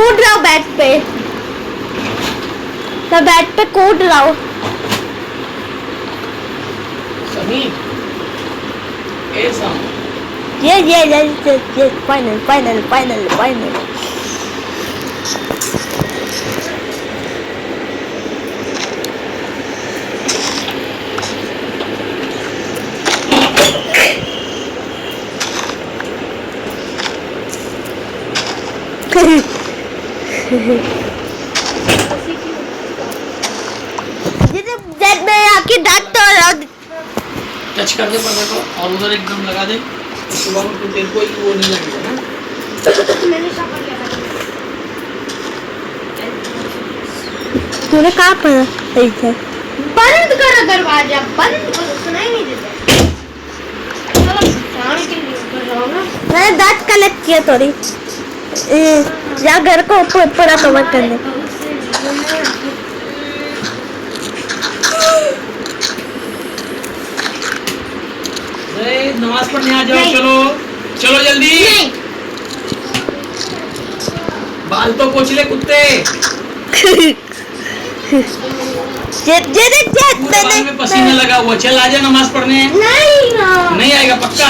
कूद रहा हूँ बेड पे, मैं बेड पे कूद रहा हूँ। सनी ऐसा ये फाइनल। जब मैं आपकी दांत तोड़ रहा हूँ, टच कर दे पर्दे को और उधर एकदम लगा दे, सुबह में तो तेरे को ही वो नहीं लगेगा ना। तूने कहाँ पढ़ा? बंद करो दरवाजा, बंद करो, सुनाई नहीं देता। मैंने दांत कलेक्ट किया थोड़ी, या घर को पूरा कवर करने। नमाज पढ़ने आ जाओ, चलो चलो जल्दी। बाल तो पोंछ ले कुत्ते। बाल में पसीना लगा हुआ, चल आजा नमाज पढ़ने। नहीं आएगा पक्का?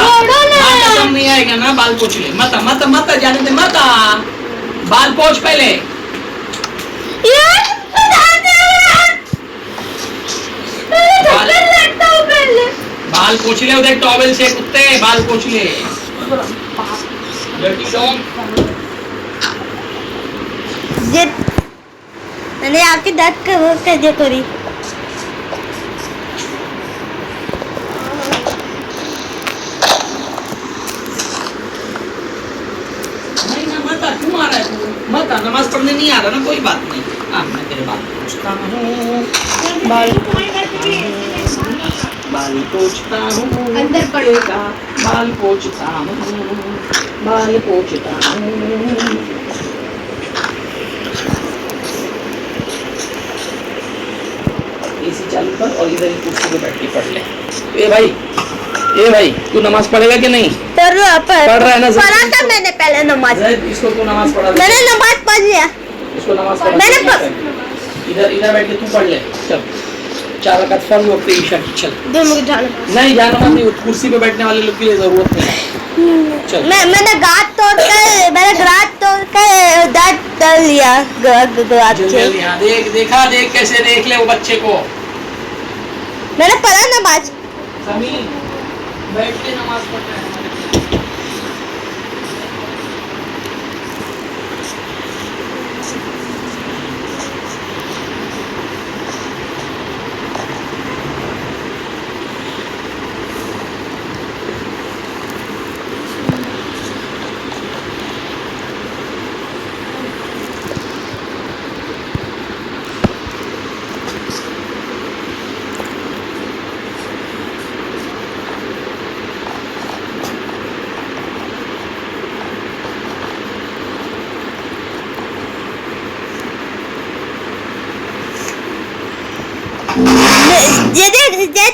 कसम नहीं आएगा ना, बाल पोंछ ले। मत मत मत जाने दे, मत बाल पोंछ पहले। बाल पोंछ ले उधर टॉवेल से, कुत्ते बाल पोंछ ले। मैंने आपकी दांत कर दिया थोड़ी। नहीं ना मत, क्यों आ रहा है तू? मत, नमाज पढ़ने नहीं आ रहा ना, कोई बात नहीं। मैं तेरे बाल पोंछता हूँ, बाल पोंछता हूँ, अंदर पड़ेगा, बाल पोंछता हूँ, बाल पोंछता हूँ। एसी चालू कर और इधर ही कुर्सी पे बैठ के पढ़ ले। ए भाई तू नमाज पढ़ेगा कि नहीं? पढ़ रहा है ना? पढ़ा था मैंने पहले नमाज। इसको तू नमाज पढ़ा। मैंने नमाज पढ़ लिया। इसको नमाज पढ़ा। मैंने इधर बैठ के तू पढ़ ले। चल 4 रकात फर्ज वक्त ईशा की। चल मुझे जाना नहीं, जाना मत, नहीं, कुर्सी पे बैठने वाले लोग के लिए जरूरत नहीं है। चल मैंने गात तोड़ कर दांत तोड़ लिया। देखा देख कैसे देख ले वो बच्चे को। मैंने पढ़ा नमाज। समीर बैठ के नमाज पढ़ना है।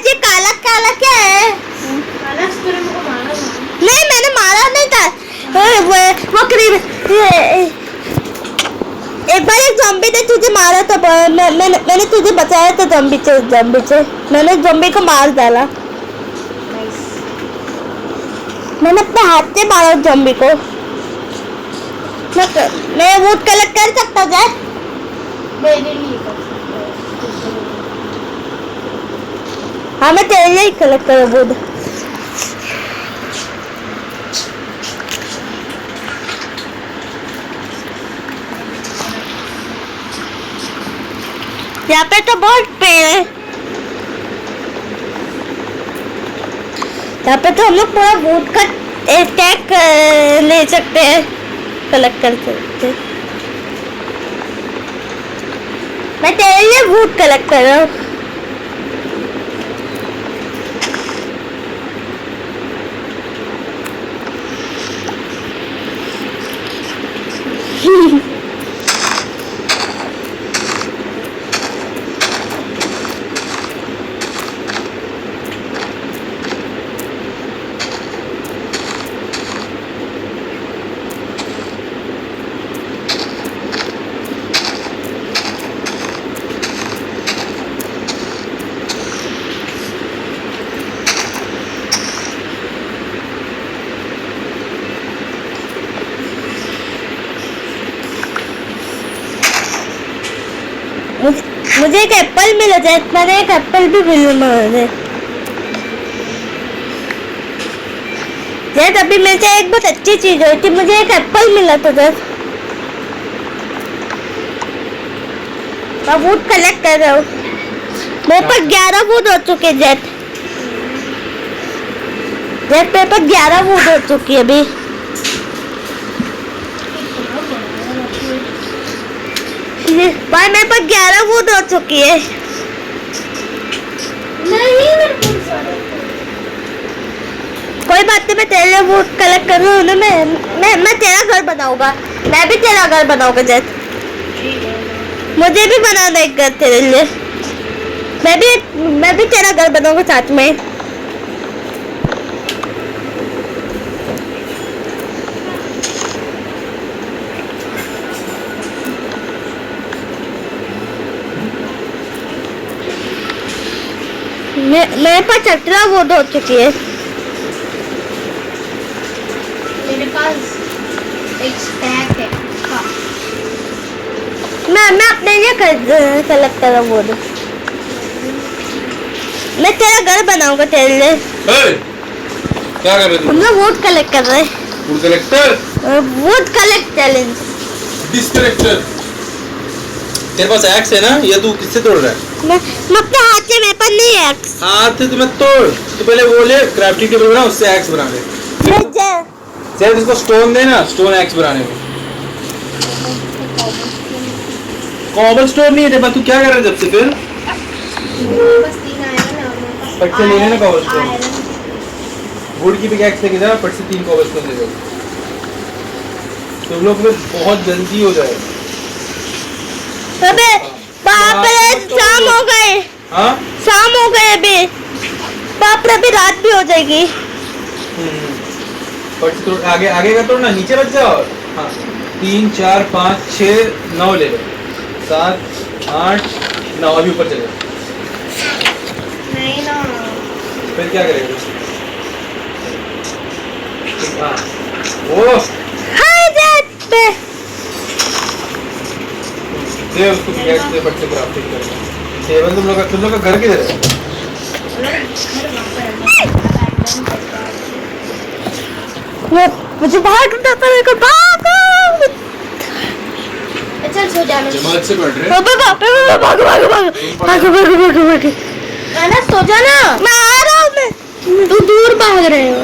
ये काला काला क्या है? नहीं मैंने मारा नहीं था, वो करीब एक बार एक ज़ॉम्बी ने तुझे मारा था। मैंने तुझे बचाया था ज़ॉम्बी से। मैंने ज़ॉम्बी को मार डाला। मैंने अपने हाथ से मारा ज़ॉम्बी को। मैं वोट कलेक्ट कर सकता हूँ क्या? हाँ मैं तेरे लिए ही कलेक्ट करूँ वुड। यहाँ पे तो बहुत पेड़ है। यहाँ पे तो हम लोग पूरा वुड का टैग ले सकते हैं, कलेक्ट कर सकते हैं। मैं तेरे लिए वुड कलेक्ट कर रहा हूँ। मुझे एक एप्पल मिला था, मैंने एक एप्पल भी मिला मुझे। जैसे अभी मेरे से एक बहुत अच्छी चीज हुई थी, मुझे एक एप्पल मिला था जैसे। मैं वुड कलेक्ट कर रहा हूँ। मेरे पास 11 वुड हो चुके हैं जेट। मेरे पास 11 वुड हो चुकी है अभी। भाई मेरे पास 11 वुड हो चुकी है। कोई बात नहीं, मैं तेरे लिए वुड कलेक्ट कर रहा हूँ ना। मैं तेरा घर बनाऊंगा। मैं भी तेरा घर बनाऊंगा जेट। मुझे भी बनाना एक घर तेरे लिए। मैं भी तेरा घर बनाऊंगा साथ में। मेरे पास 17 वोट हो चुकी है। मेरे पास एक स्टैक है। हाँ। मैं अपने लिए कलेक्ट कर रहा हूँ। मैं तेरा घर बनाऊंगा तेरे लिए। क्या कर रहे हम लोग वोट कलेक्ट कर रहे हैं। Food collector vote collect challenge. डिस्कलेक्टर। तेरे पास एक्स है ना, या तू किससे तोड़ रहा है? मैं अपने हाथ से, मेरे पास नहीं है एक्स। हाथ से तुम्हें तोड़। तो पहले वो ले क्राफ्टिंग टेबल बना, उससे एक्स बना ले। शायद उसको स्टोन देना, स्टोन एक्स बनाने को। कॉबल स्टोन नहीं है तेरे पास, तू क्या कर रहा है जब से फिर? बस 3 आयरन है और मेरे पास फट से ले लेना कॉबल स्टोन। आयरन। वुड की पिकैक्स लेके जा, फट से 3 कॉबल स्टोन ले जाओ। तुम लोग में बहुत जल्दी हो जाएगा। अबे बाप रे, शाम हो गए। हाँ? शाम हो गए अभी। बाप रे, अभी रात भी हो जाएगी। फट से तोड़, आगे आगे का तोड़ना, नीचे बच जाओ। हाँ 3 4 5 6 9 ले लो। 7 8 9 अभी ऊपर चले। नहीं ना। फिर क्या करेगा? हाँ वो हाय दैट पे। दे उसको पिकैक्स दे, फट से क्राफ्टिंग करना। टेबल तुम लोग का घर किधर है? मुझे भागना पड़ेगा। भागो। चल सो जा। मैं जमात से पढ़ रहे? अबे बाप रे, भागो। ना सो जा ना। मैं आ रहा हूँ। मैं तू दूर भाग रहे हो।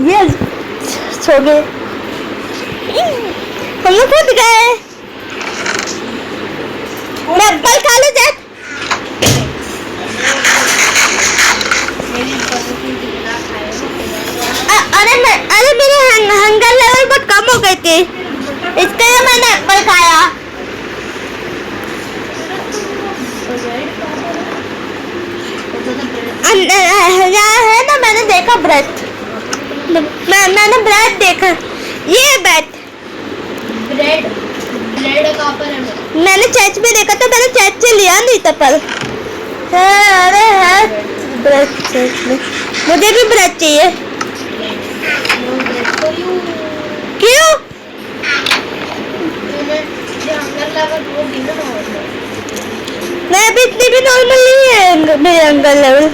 ये सो गए। हम लोग कूद गए। मैं एप्पल खा लूं जेट। अरे मेरे हंगर लेवल बहुत कम हो गई थी, इसलिए मैंने एप्पल खाया। यहाँ है ना, मैंने देखा ब्रेड। मैंने ब्रेड देखा। ये ब्रेड कहाँ पर है? मैंने चर्च में देखा था। मैंने चर्च से लिया नहीं था पर। अरे है ब्रेड चर्च में। मुझे भी ब्रेड चाहिए। क्यों? मैं अभी इतनी भी नॉर्मल नहीं है मेरे हंगर लेवल।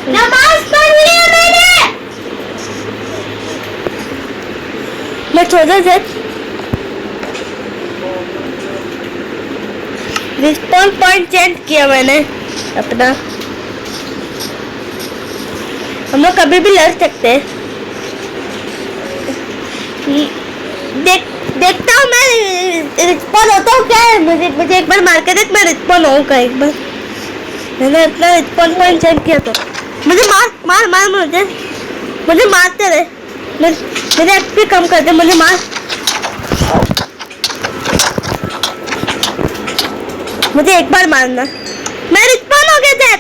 नमाज पढ़ लिया मैंने। मैं छोटा जेट। रिस्पॉन्स पॉइंट चेंज किया मैंने अपना। हम लोग कभी भी लड़ सकते हैं। देखता हूँ मैं रिस्पॉन्स होता हूँ क्या है। मुझे एक बार मार के देख, मैं रिस्पॉन्स होऊंगा एक बार। मैंने अपना रिस्पॉन्स पॉइंट चेंज किया था। मुझे मार मुझे मारते रहे। मेरे एक्सपी कम कर दे, मुझे मार। मुझे एक बार मारना। मैं रिस्पॉन्स हो गया था।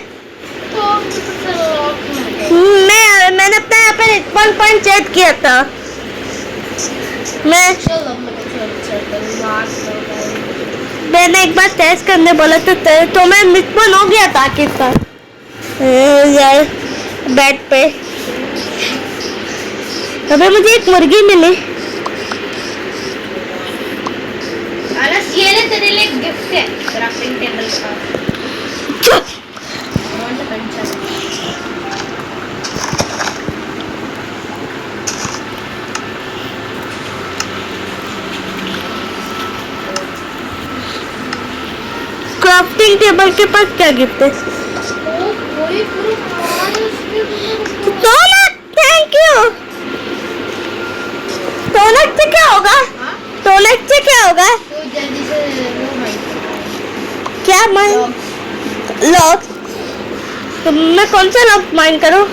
मैंने अपना यहाँ पे रिस्पॉन्स पॉइंट चेक किया था। मैं मैंने एक बार टेस्ट करने बोला तो मैं मिसपन हो गया था किसका यार बेड पे। अबे मुझे एक मुर्गी मिली। अनस ये ले तेरे लिए गिफ्ट है क्राफ्टिंग टेबल का। Not puncture. क्राफ्टिंग टेबल के पास क्या गिफ्ट है? वही पूरा सामान है उसमें। Shaunak thank you. सोनक से क्या होगा? हाँ सोनक से क्या होगा? तो जल्दी से वो माइक क्या माइन लॉक? तो मैं कौन सा लॉक माइन करूं?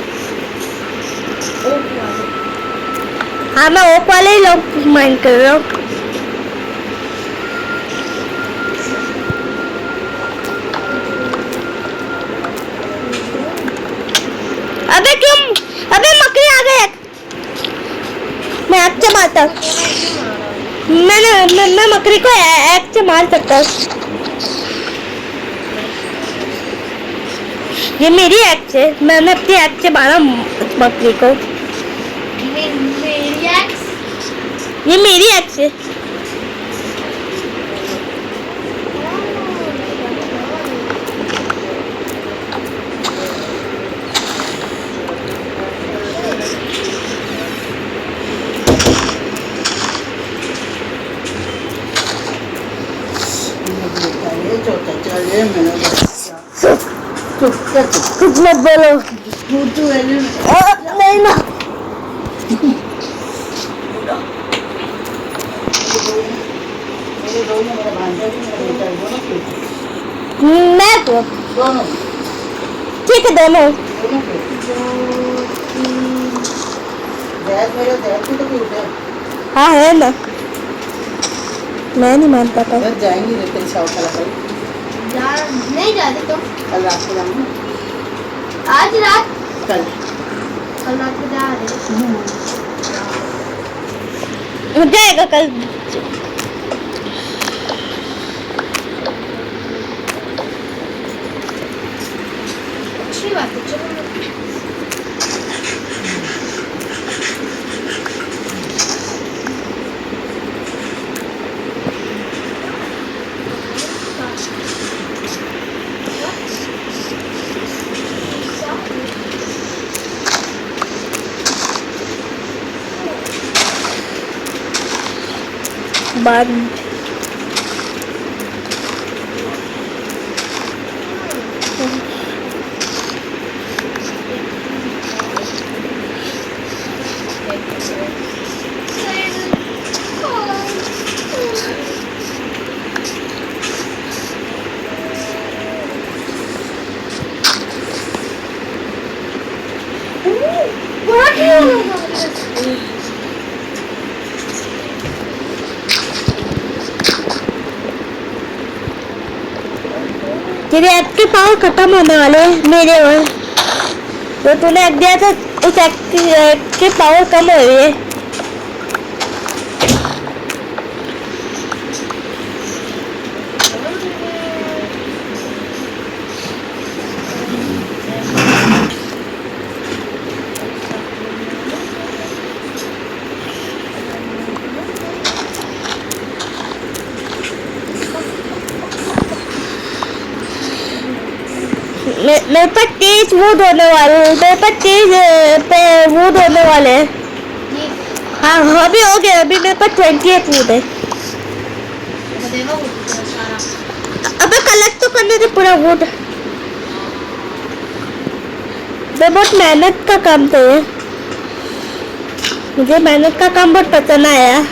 हाँ मैं ओक वाले ही लॉक माइन कर रहा हूँ। अबे क्यों? अबे मकड़ी आ गए। मैं आपसे मारता हूँ। मैं मकड़ी को एक से मार सकता हूँ। ये मेरी एक्ट है। मैंने अपनी एक्ट से मारा मकड़ी को। मेरी एक्स ये मेरी एक्ट है। कुछ मत बोलो। नहीं ना मैं तो ठीक है दोनों। हाँ है ना। मैं नहीं मान पाता। जाएंगे तेरी शाव नहीं जाते तो कल रात को जाऊंगा। आज रात कल रात को जा रहे हो जाएगा कल। अच्छी बात है चलो। बाद तेरे ऐप के पावर खत्म होने वाले हैं मेरे। और तो तूने ऐप दिया था उस ऐप के पावर कम हो रही है। मेरे पास तेज वो होने वाले। मेरे पास तेज पे वो होने वाले हैं। हाँ अभी हो गया। अभी मेरे पास 28 वुड है। देखो वो सारा अबे कलेक्ट तो करने दे पूरा वुड। बहुत मेहनत का काम था ये। मुझे मेहनत का काम बहुत पसंद आया।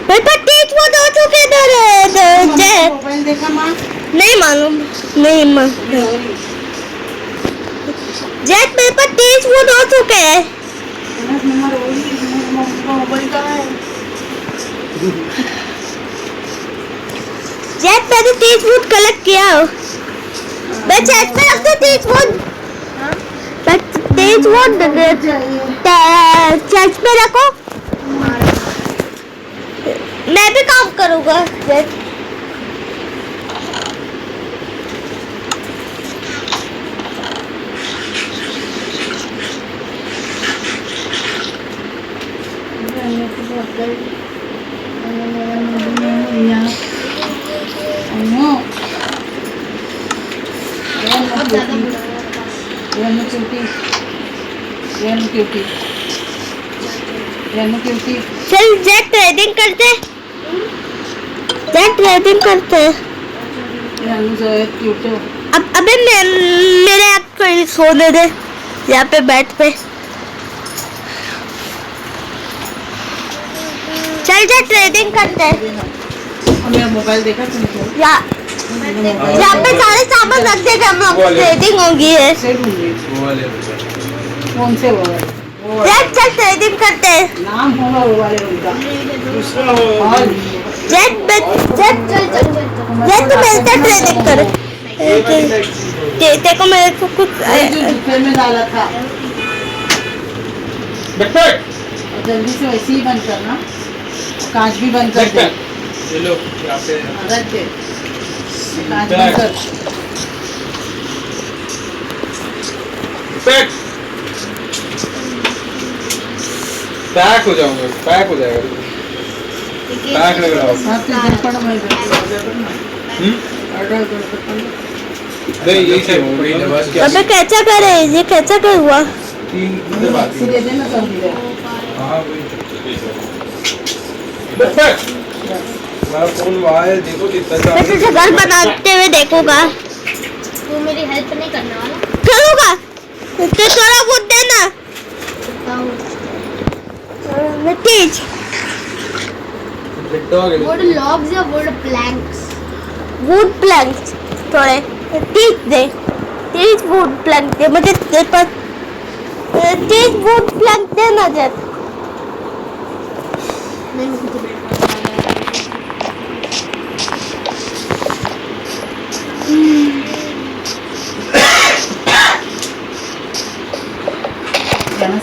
मेरे पास तेज वो हो चुके मोबाइल देखा माँ नहीं मालूम, नहीं मालूम। जेट मेरे पास 30 वोट हो चुके हैं। मोबाइल कहाँ है? जेट मैंने 30 वोट कलेक्ट किया हो। मैं चैट में रखता 30 वोट। मैं 30 वोट चैट में रखो। मैं भी काम करूँगा जेट। अब ज्यादा बुरा चल जेट ट्रेडिंग करते। जेट ट्रेडिंग करते। अब अबे मेरे आप को सोने दे यहाँ पे बेड पे। चल जेट ट्रेडिंग करते हैं। मेरा मोबाइल देखा तुमको? यहाँ पे सारे सामान रख देते हम लोग। ट्रेडिंग होगी है। वो वाले कौन से वो? जेट चल ट्रेडिंग करते हैं। नाम होगा वो वाले उनका। जेट जेट तो मिलता ट्रेडिंग कर। देखो मेरे को कुछ वही जो जूते में डाला था। और जल्दी से वैसे ही बंद करना। कांच भी बंद कर दे। चलो यहाँ पे रख दे। कांच बंद कर। पैक हो जाऊंगा, पैक हो जाएगा। पैक लग रहा हाँ तो इधर पड़ा मैं ऑर्डर कर सकता हूँ। नहीं यही सही हो गई ना बस। क्या अबे कैसा करे ये कैसा कर हुआ? 3 दिन बाद इसे दे देना सब इधर। हाँ वही मेरा फोन वहाँ है, देखो कितना मैं तुझे घर बनाते हुए देखूंगा। तू मेरी हेल्प नहीं करने वाला। करूंगा तो थोड़ा वोट देना। मैं तेज वुड लॉग्स या वुड प्लैंक्स? वुड प्लैंक्स थोड़े तेज दे। तेज वुड प्लैंक दे मुझे। तेरे पास तेज वुड प्लैंक देना जेट। नहीं मुझे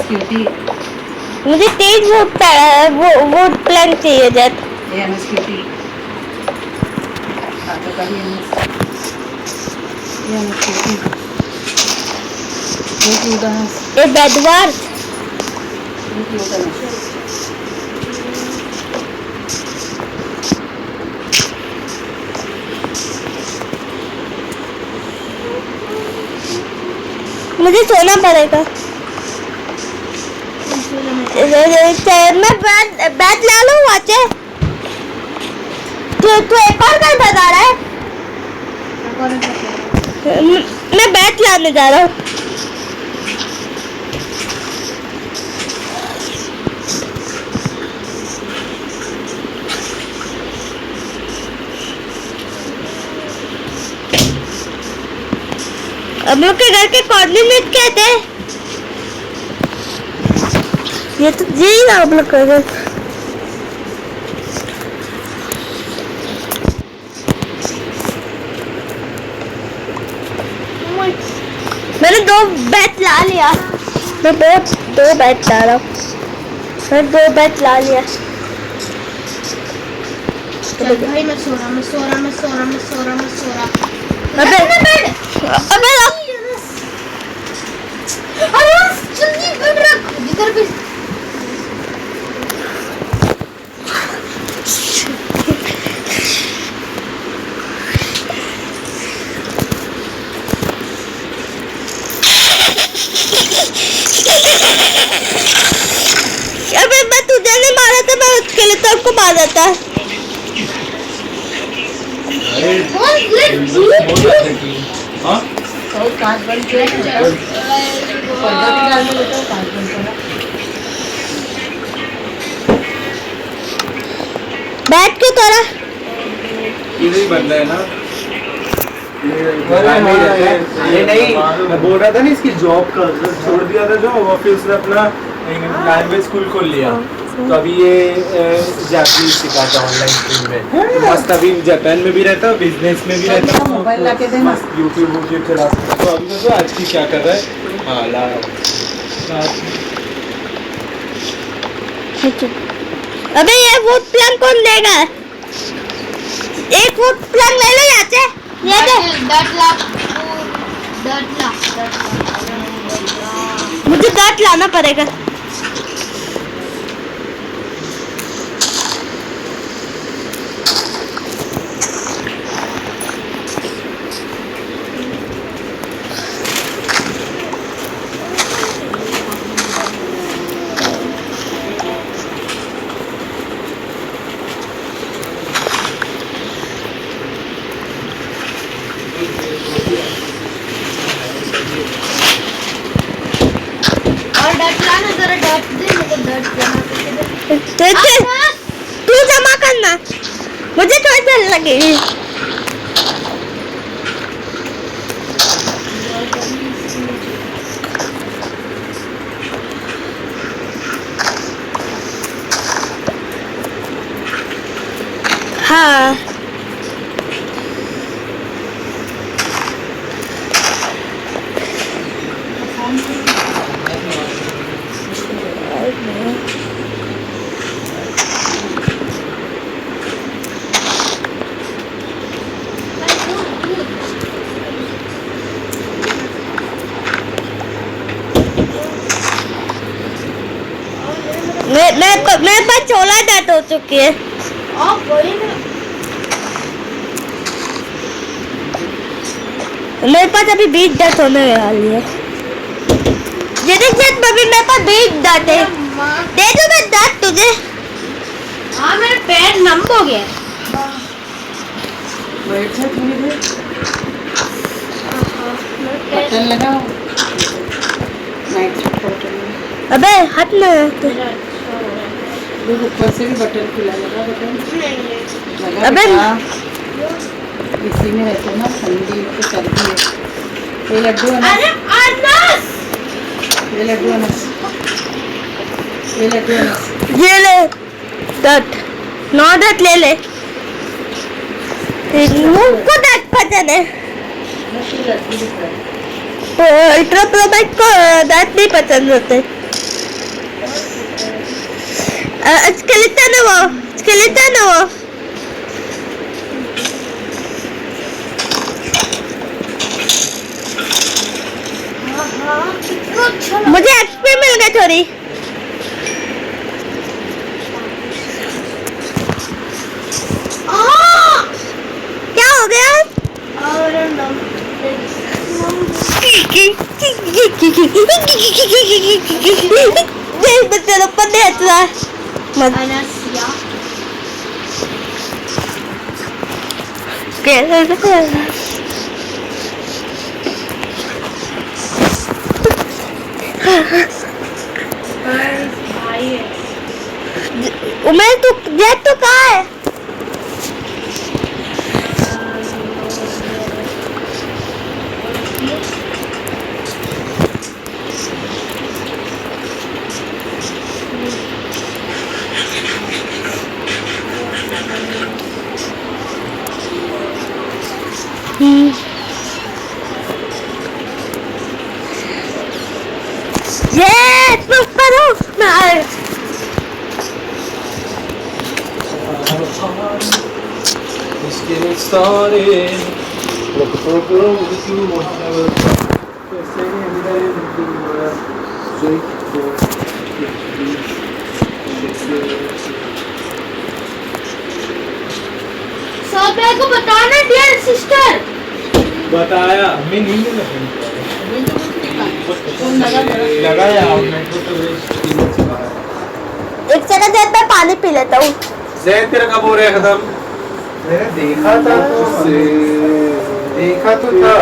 क्यूटी मुझे तेज वुड प्लैंक चाहिए जेट। क्यूटी आता कभी क्यूटी वो क्यूटा है ये बेदवार वो क्यूटा है मुझे सोना पड़ेगा। मैं बैट ला लूँ वहाँ से। तू एक और घर बता रहा है? मैं बैट लाने जा रहा हूँ। हम लोग के घर के कोऑर्डिनेट क्या थे? ये तो यही ना हम लोग का घर। मैंने 2 बैट ला लिया। मैं 2 बैट ला रहा हूँ। मैं 2 बैट ला लिया। चल भाई मैं सो रहा। अबे जल्दी बेड रख इधर भी। अबे मैं तुझे नहीं मारा था, मैं उसके लिए तो आपको मारा था। हाँ और कांच बंद किया पर्दा भी डाल दो बेटा कांच बंद करो बैठ के तोरा इधर ही बन रहा है ना। ये नहीं, मैं बोल रहा था ना इसकी जॉब का छोड़ दिया था जो, और फिर उसने अपना लैंग्वेज स्कूल खोल लिया। तो अभी ये जापानीज सिखाता ऑनलाइन स्कूल में। मस्त अभी जापान में भी रहता, बिजनेस में भी रहता, मोबाइल ला के दे ना। यूट्यूब चला सकता। तो अभी देखो आज की क्या कर रहा है। हाँ ला अबे ये वोट प्लान कौन देगा? एक वोट प्लान ले लो यहाँ से। ये दे। 10 लाख 10 लाख मुझे 10 लाना पड़ेगा। और डट लाना जरा, डट दे मुझे, डट जमा करके दे। तू जमा करना, मुझे थोड़ी देर लगेगी। हाँ मेरे पास 16 डाट हो चुकी है। और कोई ना, मेरे पास अभी 20 डाट होने वाली है। ये देख अभी मेरे पास 20 डाट है। दे दो मैं डाट तुझे। हाँ मेरा पैर नम हो गया। बैठ जा थोड़ी देर, बटन लगाओ, नाइट बटन। अबे हट ना। ऊपर से भी बटन खुला लगा, बटन लगा। अबे इसी में रहते ना, ठंडी तो सर्दी है। ये लड्डू है ना, अरे अनस, ये लड्डू है ना, ये लड्डू है ना। ये ले डाट, 9 डाट ले ले। मुझको डाट पसंद है, लड्डू दिख रहा है। तो अल्ट्रा प्रो मैक्स को डाट नहीं पसंद होते। स्केलेटन है वो, स्केलेटन है वो। कितना अच्छा लगा। मुझे एक्सपी मिल गई थोड़ी। क्या हो गया? और नम चलो पता है मत अनसिया भाई है। उमेर तू जेट तो कहाँ है? ये तुम करो मैं Getting started. Look for a girl with you, whatever. Just saying that everything was straightforward. Sophia को बताना डियर सिस्टर। बताया हमें नहीं मिला लगाया मेट्रो तो एक सेकंड जैद मैं पानी पी लेता हूँ। जैद तेरा कब हो रहा है खत्म? मैंने देखा था तुझसे, देखा तो था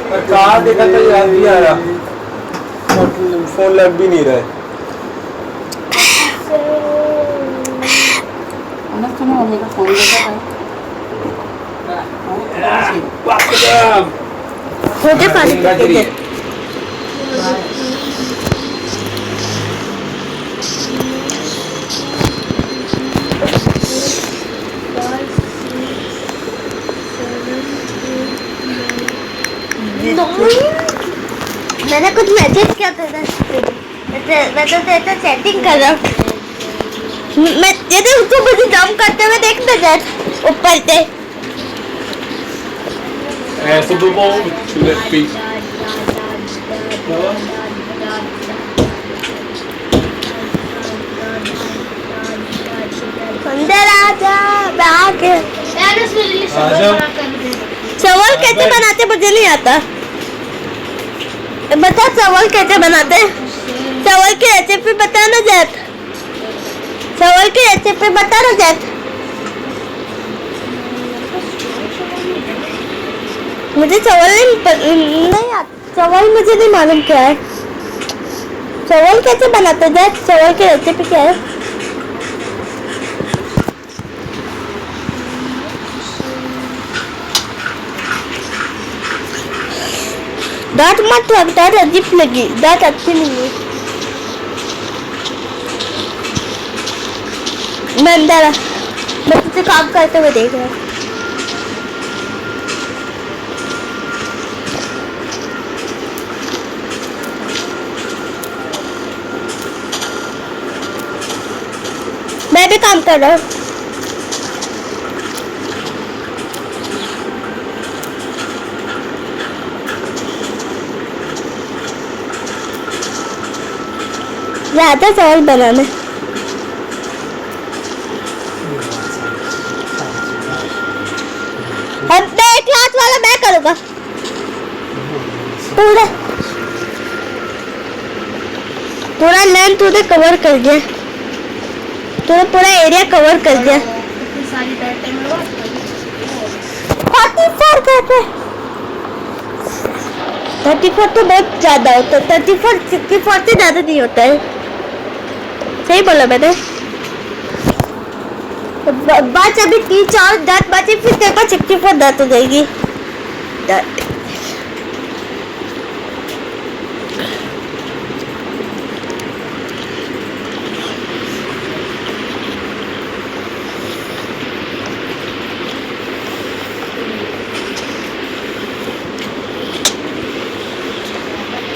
पर कहाँ देखा था याद नहीं आ रहा, फोन लग भी नहीं रहा है। अनस तुम्हें मम्मी का फोन देखा था? छोटे पानी पीते थे। मैंने कुछ मैसेज किया था मैं तो चैटिंग कर रहा हूँ। मैं ये तो उसको मुझे जंप करते हुए देखना जैसे ऊपर से। Super Bowl left feet. अंदर आजा बैग। यार उसमें रिलीज आजा। चावल कैसे बनाते मुझे नहीं आता। बता चावल कैसे बनाते। चावल की रेसिपी बता ना जैत। चावल की रेसिपी बता ना जैत। मुझे चावल नहीं आता। चावल मुझे नहीं मालूम क्या है। चावल कैसे बनाते जैत। चावल की रेसिपी क्या है। दांत मत रख। दांत अजीब लगी। दांत अच्छी नहीं है। मैं अंदर मैं तुझे काम करते हुए देख रहा हूँ। मैं भी काम कर रहा हूँ। ज़्यादा चावल बनाने। अब मैं क्लास वाला मैं करूँगा पूरा पूरा लैंड तूने कवर कर दिया। तूने पूरा एरिया कवर कर दिया। इतनी सारी डाटा में बात कर 44 कहते 34 तो बहुत ज्यादा होता है। 34 64 से ज्यादा नहीं होता है। सही बोला मैंने। बस अभी 3-4 दांत बचे फिर तेरे पास 64 दांत हो जाएगी।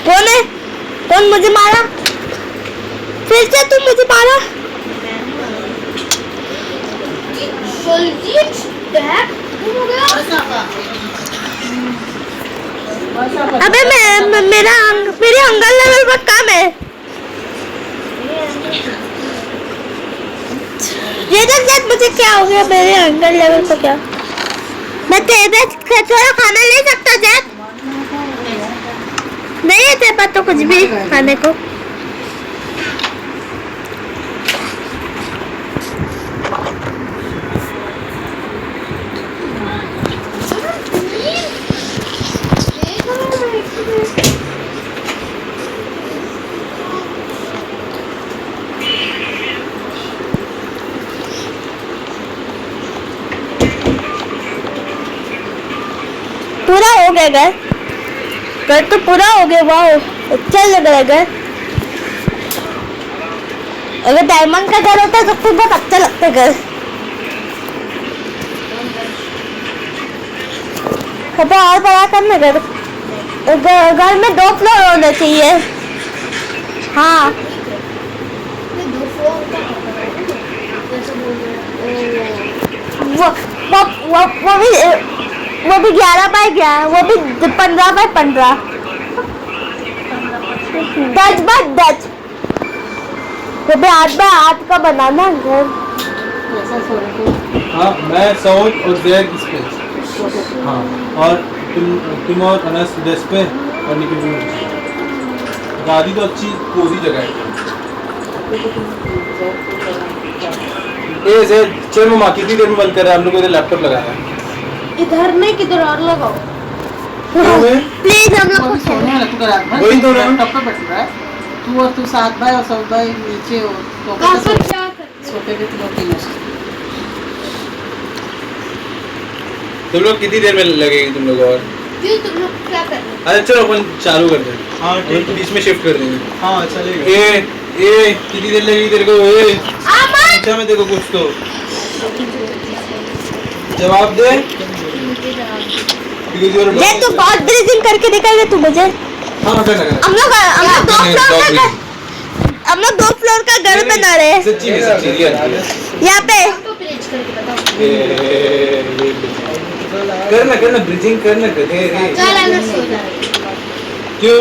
कौन है। कौन मुझे मारा। फिर से तुम मुझे मारा। सुलजीत बैक हो गया। अबे मेरे अंगल लेवल पर कम है। ये देख मुझे क्या हो गया। मेरे अंगल लेवल पर क्या। मैं तेरे थोड़ा खाना ले सकता जैक। नहीं है तेरे पास तो कुछ भी खाने को। पूरा हो गया घर तो पूरा हो गया। वाह अच्छा लग रहा है घर। अगर डायमंड का घर होता तो फिर बहुत अच्छा लगता है घर। तो और बड़ा करना घर। घर में 2 फ्लोर होना चाहिए। हाँ वो भी 11x11। वो भी 15x15। 10x10। वो भी 8x8 का बनाना घर। ऐसा सो रहे थे। हाँ मैं सऊद और जैद इस पे। हाँ और तुम और अनस डेस्क पे और निकल गाड़ी तो अच्छी कोजी जगह है। ए जैद चल मम्मा कितनी देर में बंद कर रहे हैं। हम लोग को इधर लैपटॉप लगाया है। इधर नहीं किधर और लगाओ। प्लीज हम लोग वो को अभी सोने वाला तू का रात भर वही तो ना। लैपटॉप पे बैठ रहा है। तू और तू 7 भाई और 7 भाई नीचे हो तो कहाँ पर क्या कर सोते पे तुम तीनों से तुम लोग कितनी देर में लगेगी तुम लोग और? क्यों तुम लोग क्या कर रहे हो? अरे चलो अपन चालू करते हैं। हाँ ठीक है। बीच में शिफ्ट कर देंगे। हाँ चलेगा। ए कितनी देर लगेगी तेरे को? अच्छा मैं देखो कुछ तो जवाब दे। Because you're a ये dog. तो बहुत ब्रीजिंग करके दिखाएगा तू मुझे। हाँ करना करना। हम लोग दो फ्लोर का घर बना रहे हैं सच्ची में सच्ची रियल यहाँ पे। तो ब्रिज करके बताओ। करना करना ब्रिजिंग करना कर चल आना सो जा। क्यों?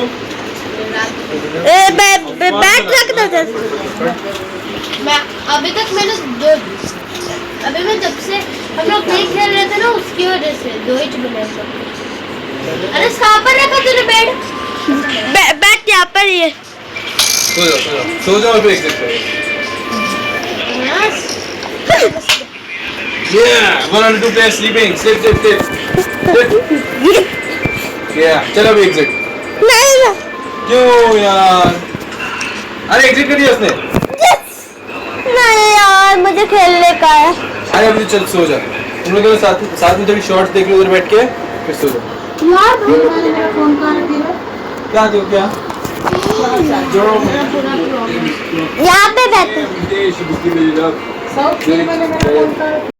बैग रख दो जरा। मैं अभी मैं जब से हम लोग नहीं खेल रहे थे ना उसकी वजह से 2 ही बने थे। अरे कहाँ पर रखा तूने बेड? बैग यहाँ पर ही है। सो जाओ और फिर एग्जिट करो। Yeah, 1 or 2 players sleeping. Sit. Yeah, चलो अभी एग्जिट। नहीं ना। क्यों यार? अरे एग्जिट कर दिया उसने। नहीं यार मुझे खेलने का है। अरे अभी चल सो जा। तुम लोग साथ में थोड़ी शॉर्ट्स देख लो उधर बैठ के फिर सो जाओ। यार मेरा फोन कहाँ रख दिया? क्या दो क्या? यहाँ पे बैठो। सब मैंने मेरा फोन कहाँ रख